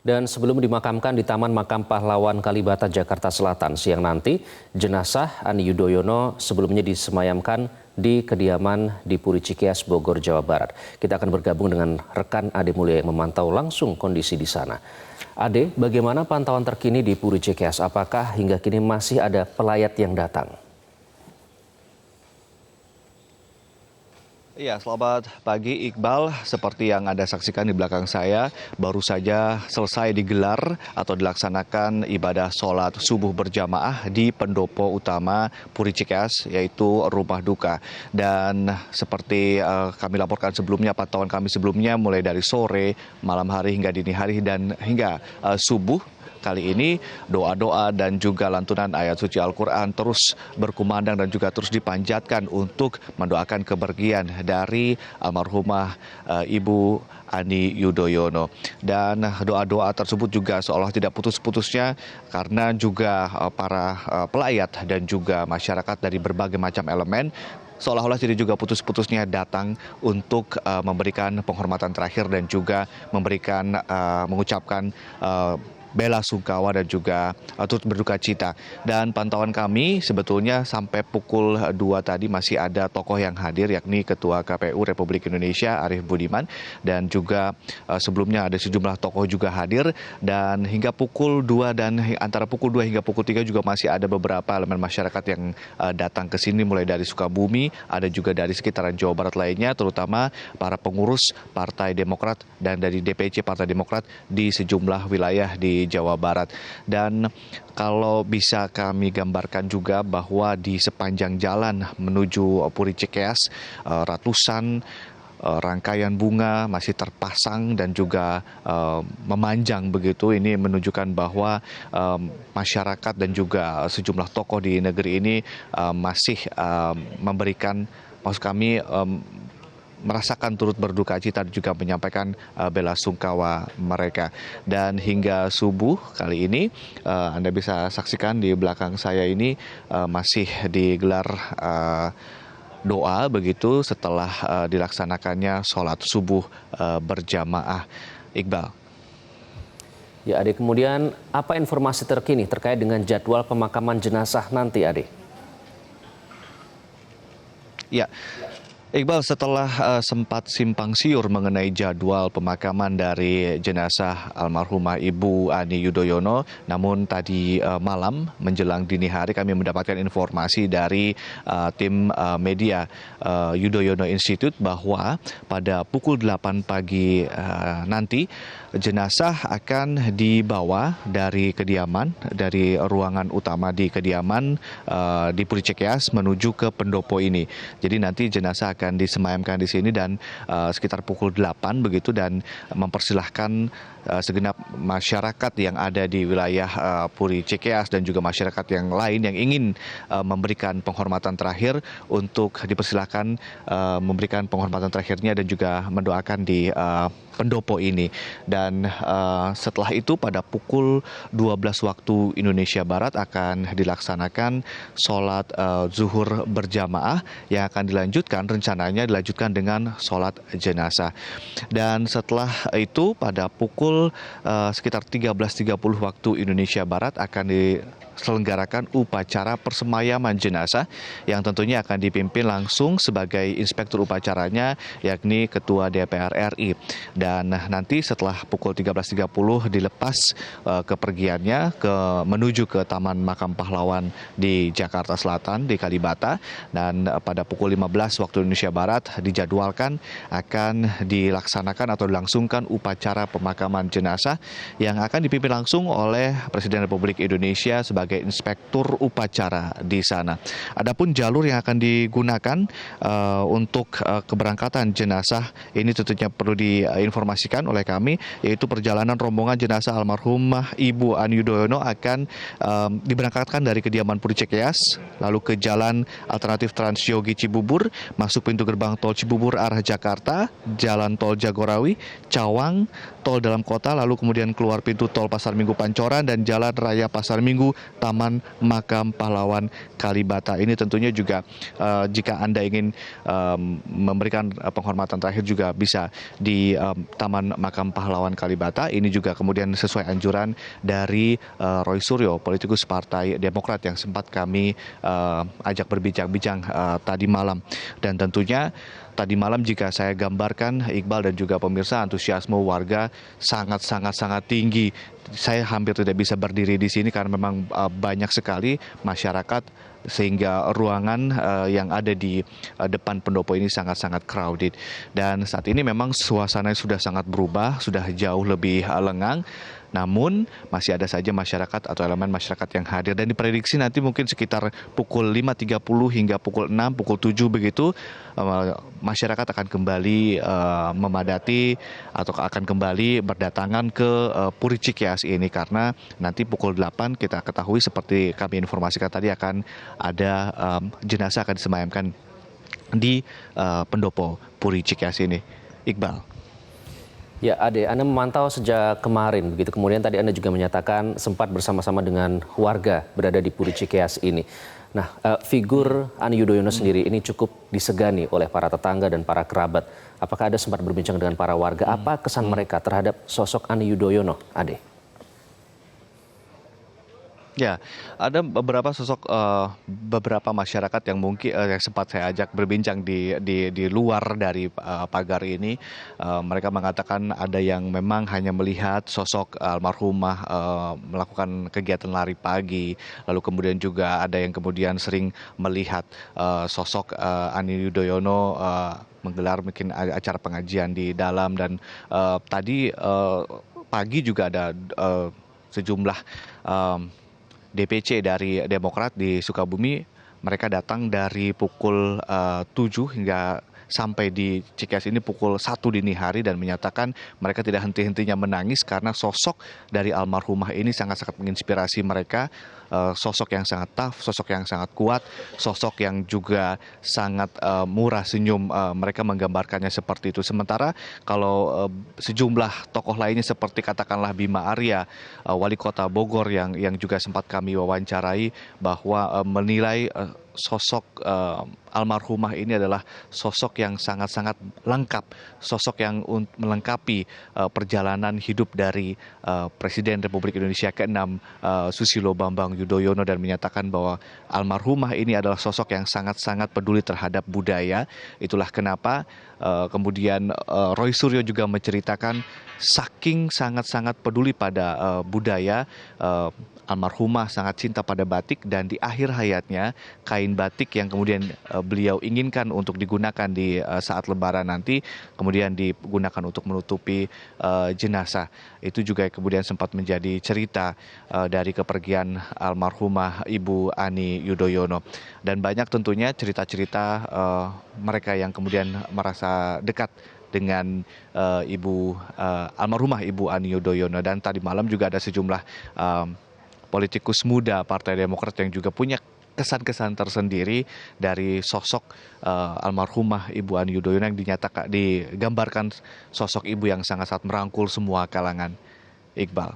Dan sebelum dimakamkan di Taman Makam Pahlawan Kalibata, Jakarta Selatan, siang nanti, jenazah Ani Yudhoyono sebelumnya disemayamkan di kediaman di Puri Cikeas, Bogor, Jawa Barat. Kita akan bergabung dengan rekan Ade Mulya yang memantau langsung kondisi di sana. Ade, bagaimana pantauan terkini di Puri Cikeas? Apakah hingga kini masih ada pelayat yang datang? Iya, selamat pagi Iqbal. Seperti yang Anda saksikan di belakang saya, baru saja selesai digelar atau dilaksanakan ibadah sholat subuh berjamaah di pendopo utama Puri Cikeas, yaitu rumah duka. Dan seperti kami laporkan sebelumnya, pantauan kami sebelumnya mulai dari sore, malam hari hingga dini hari dan hingga subuh. Kali ini doa-doa dan juga lantunan ayat suci Al-Quran terus berkumandang dan juga terus dipanjatkan untuk mendoakan kepergian dari almarhumah Ibu Ani Yudhoyono. Dan doa-doa tersebut juga seolah tidak putus-putusnya karena juga para pelayat dan juga masyarakat dari berbagai macam elemen seolah-olah tidak juga putus-putusnya datang untuk memberikan penghormatan terakhir dan juga mengucapkan bela sungkawa dan juga turut berduka cita. Dan pantauan kami sebetulnya sampai pukul 2 tadi masih ada tokoh yang hadir, yakni Ketua KPU Republik Indonesia Arief Budiman, dan juga sebelumnya ada sejumlah tokoh juga hadir, dan hingga pukul 2 dan antara pukul 2 hingga pukul 3 juga masih ada beberapa elemen masyarakat yang datang ke sini, mulai dari Sukabumi, ada juga dari sekitaran Jawa Barat lainnya, terutama para pengurus Partai Demokrat dan dari DPC Partai Demokrat di sejumlah wilayah di Jawa Barat. Dan kalau bisa kami gambarkan juga bahwa di sepanjang jalan menuju Puri Cikeas, ratusan rangkaian bunga masih terpasang dan juga memanjang begitu. Ini menunjukkan bahwa masyarakat dan juga sejumlah tokoh di negeri ini masih memberikan, maksud kami, merasakan turut berduka cita dan juga menyampaikan bela sungkawa mereka. Dan hingga subuh kali ini Anda bisa saksikan di belakang saya ini masih digelar doa begitu setelah dilaksanakannya sholat subuh berjamaah. Iqbal. Ya, Ade, kemudian apa informasi terkini terkait dengan jadwal pemakaman jenazah nanti, Ade? Ya, Iqbal, setelah sempat simpang siur mengenai jadwal pemakaman dari jenazah almarhumah Ibu Ani Yudhoyono, namun tadi malam menjelang dini hari kami mendapatkan informasi dari tim media Yudhoyono Institute bahwa pada pukul 8 pagi nanti jenazah akan dibawa dari kediaman, dari ruangan utama di kediaman di Puri Cikeas menuju ke pendopo ini. Jadi nanti jenazah akan disemayamkan di sini dan sekitar pukul 8 begitu, dan mempersilahkan segenap masyarakat yang ada di wilayah Puri Cikeas dan juga masyarakat yang lain yang ingin memberikan penghormatan terakhir untuk dipersilahkan memberikan penghormatan terakhirnya dan juga mendoakan di pendopo ini. Dan setelah itu pada pukul 12 waktu Indonesia Barat akan dilaksanakan sholat zuhur berjamaah yang akan rencananya dilanjutkan dengan sholat jenazah. Dan setelah itu pada pukul sekitar 13.30 waktu Indonesia Barat akan diselenggarakan upacara persemayaman jenazah yang tentunya akan dipimpin langsung sebagai inspektur upacaranya, yakni Ketua DPR RI. Dan nanti setelah pukul 13.30 dilepas kepergiannya menuju ke Taman Makam Pahlawan di Jakarta Selatan, di Kalibata. Dan pada pukul 15 waktu Indonesia Barat dijadwalkan akan dilaksanakan atau dilangsungkan upacara pemakaman jenazah yang akan dipimpin langsung oleh Presiden Republik Indonesia sebagai inspektur upacara di sana. Adapun jalur yang akan digunakan untuk keberangkatan jenazah ini tentunya perlu diinformasikan oleh kami, yaitu perjalanan rombongan jenazah almarhumah Ibu Ani Yudhoyono akan diberangkatkan dari kediaman Puri Cikeas, lalu ke jalan alternatif Trans Yogi Cibubur, masuk pintu gerbang tol Cibubur arah Jakarta, jalan tol Jagorawi, Cawang, tol dalam kota, lalu kemudian keluar pintu tol Pasar Minggu Pancoran dan Jalan Raya Pasar Minggu Taman Makam Pahlawan Kalibata. Ini tentunya juga jika Anda ingin memberikan penghormatan terakhir juga bisa di Taman Makam Pahlawan Kalibata. Ini juga kemudian sesuai anjuran dari Roy Suryo, politikus Partai Demokrat yang sempat kami ajak berbincang-bincang tadi malam. Dan tentunya tadi malam jika saya gambarkan, Iqbal dan juga pemirsa, antusiasme warga sangat tinggi. Saya hampir tidak bisa berdiri di sini karena memang banyak sekali masyarakat sehingga ruangan yang ada di depan pendopo ini sangat crowded. Dan saat ini memang suasananya sudah sangat berubah, sudah jauh lebih lengang. Namun masih ada saja masyarakat atau elemen masyarakat yang hadir dan diprediksi nanti mungkin sekitar pukul 5.30 hingga pukul 6, pukul 7 begitu masyarakat akan kembali memadati atau akan kembali berdatangan ke Puri Cikeas ini karena nanti pukul 8 kita ketahui seperti kami informasikan tadi akan ada jenazah akan disemayamkan di pendopo Puri Cikeas ini. Iqbal. Ya, Ade, Anda memantau sejak kemarin, begitu. Kemudian tadi Anda juga menyatakan sempat bersama-sama dengan warga berada di Puri Cikeas ini. Nah, figur Ani Yudhoyono sendiri ini cukup disegani oleh para tetangga dan para kerabat. Apakah Anda sempat berbincang dengan para warga? Apa kesan mereka terhadap sosok Ani Yudhoyono, Ade? Ya, ada beberapa sosok beberapa masyarakat yang mungkin yang sempat saya ajak berbincang di luar dari pagar ini. Mereka mengatakan ada yang memang hanya melihat sosok almarhumah melakukan kegiatan lari pagi, lalu kemudian juga ada yang kemudian sering melihat sosok Ani Yudhoyono menggelar mungkin acara pengajian di dalam dan tadi pagi juga ada sejumlah DPC dari Demokrat di Sukabumi, mereka datang dari pukul 7 hingga sampai di Cikeas ini pukul 1 dini hari dan menyatakan mereka tidak henti-hentinya menangis karena sosok dari almarhumah ini sangat-sangat menginspirasi mereka. Sosok yang sangat tough, sosok yang sangat kuat, sosok yang juga sangat murah senyum. Mereka menggambarkannya seperti itu. Sementara kalau sejumlah tokoh lainnya seperti katakanlah Bima Arya, wali kota Bogor yang juga sempat kami wawancarai bahwa menilai sosok almarhumah ini adalah sosok yang sangat-sangat lengkap, sosok yang melengkapi perjalanan hidup dari Presiden Republik Indonesia ke-6 Susilo Bambang Yudhoyono dan menyatakan bahwa almarhumah ini adalah sosok yang sangat-sangat peduli terhadap budaya. Itulah kenapa kemudian Roy Suryo juga menceritakan saking sangat-sangat peduli pada budaya, almarhumah sangat cinta pada batik dan di akhir hayatnya kain batik yang kemudian beliau inginkan untuk digunakan di saat lebaran nanti kemudian digunakan untuk menutupi jenazah. Itu juga kemudian sempat menjadi cerita dari kepergian almarhumah Ibu Ani Yudhoyono. Dan banyak tentunya cerita-cerita mereka yang kemudian merasa dekat dengan almarhumah Ibu Ani Yudhoyono. Dan tadi malam juga ada sejumlah politikus muda Partai Demokrat yang juga punya kesan-kesan tersendiri dari sosok almarhumah Ibu Ani Yudhoyono yang digambarkan sosok ibu yang sangat-sangat merangkul semua kalangan. Iqbal.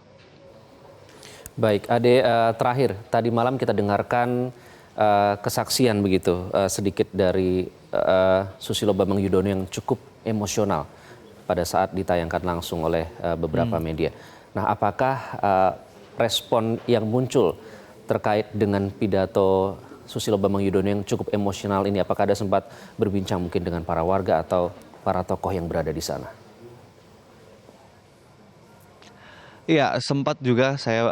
Baik, Ade, terakhir tadi malam kita dengarkan kesaksian begitu sedikit dari Susilo Bambang Yudhoyono yang cukup emosional pada saat ditayangkan langsung oleh beberapa media. Nah, apakah respon yang muncul terkait dengan pidato Susilo Bambang Yudhoyono yang cukup emosional ini, apakah Anda sempat berbincang mungkin dengan para warga atau para tokoh yang berada di sana? Iya, sempat juga saya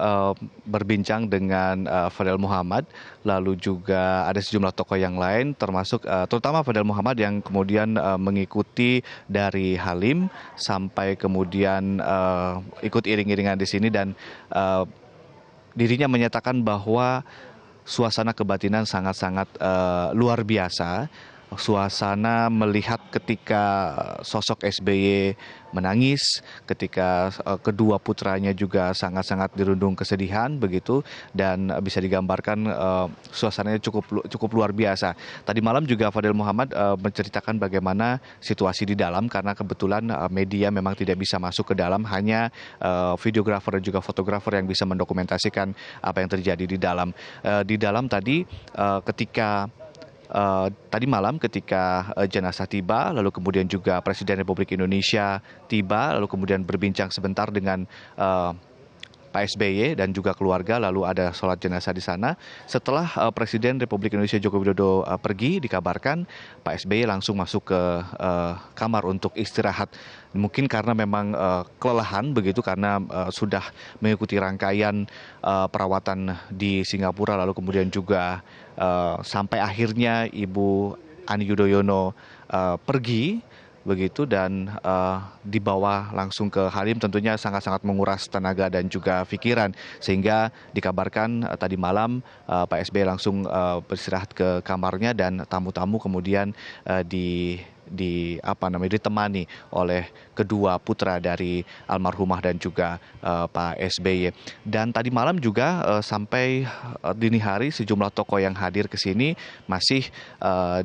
berbincang dengan Fadel Muhammad, lalu juga ada sejumlah tokoh yang lain, termasuk terutama Fadel Muhammad yang kemudian mengikuti dari Halim sampai kemudian ikut iring-iringan di sini dan dirinya menyatakan bahwa suasana kebatinan sangat-sangat luar biasa. suasana melihat ketika sosok SBY menangis, ketika kedua putranya juga sangat-sangat dirundung kesedihan begitu, dan bisa digambarkan suasananya cukup luar biasa. Tadi malam juga Fadil Muhammad menceritakan bagaimana situasi di dalam karena kebetulan media memang tidak bisa masuk ke dalam, hanya videografer dan juga fotografer yang bisa mendokumentasikan apa yang terjadi di dalam. Di dalam tadi tadi malam ketika jenazah tiba, lalu kemudian juga Presiden Republik Indonesia tiba, lalu kemudian berbincang sebentar dengan Pak SBY dan juga keluarga, lalu ada sholat jenazah di sana. Setelah Presiden Republik Indonesia Joko Widodo pergi, dikabarkan Pak SBY langsung masuk ke kamar untuk istirahat. Mungkin karena memang kelelahan begitu, karena sudah mengikuti rangkaian perawatan di Singapura, lalu kemudian juga sampai akhirnya Ibu Ani Yudhoyono pergi begitu, dan dibawa langsung ke Halim, tentunya sangat-sangat menguras tenaga dan juga pikiran, sehingga dikabarkan tadi malam Pak SBY langsung beristirahat ke kamarnya, dan tamu-tamu kemudian ditemani oleh kedua putra dari almarhumah dan juga Pak SBY. Dan tadi malam juga sampai dini hari sejumlah tokoh yang hadir ke sini masih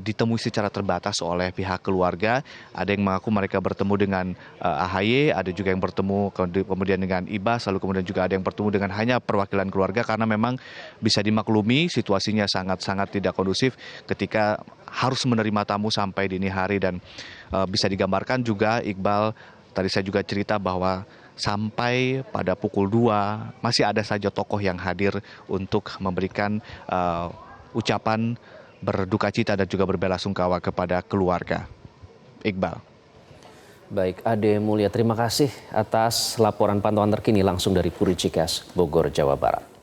ditemui secara terbatas oleh pihak keluarga. Ada yang mengaku mereka bertemu dengan AHY, ada juga yang bertemu kemudian dengan Ibas, lalu kemudian juga ada yang bertemu dengan hanya perwakilan keluarga, karena memang bisa dimaklumi situasinya sangat-sangat tidak kondusif ketika harus menerima tamu sampai dini hari. Dan bisa digambarkan juga, Iqbal, tadi saya juga cerita bahwa sampai pada pukul 2 masih ada saja tokoh yang hadir untuk memberikan ucapan berduka cita dan juga berbelasungkawa kepada keluarga. Iqbal. Baik, Ade Mulia, terima kasih atas laporan pantauan terkini langsung dari Puri Cikeas, Bogor, Jawa Barat.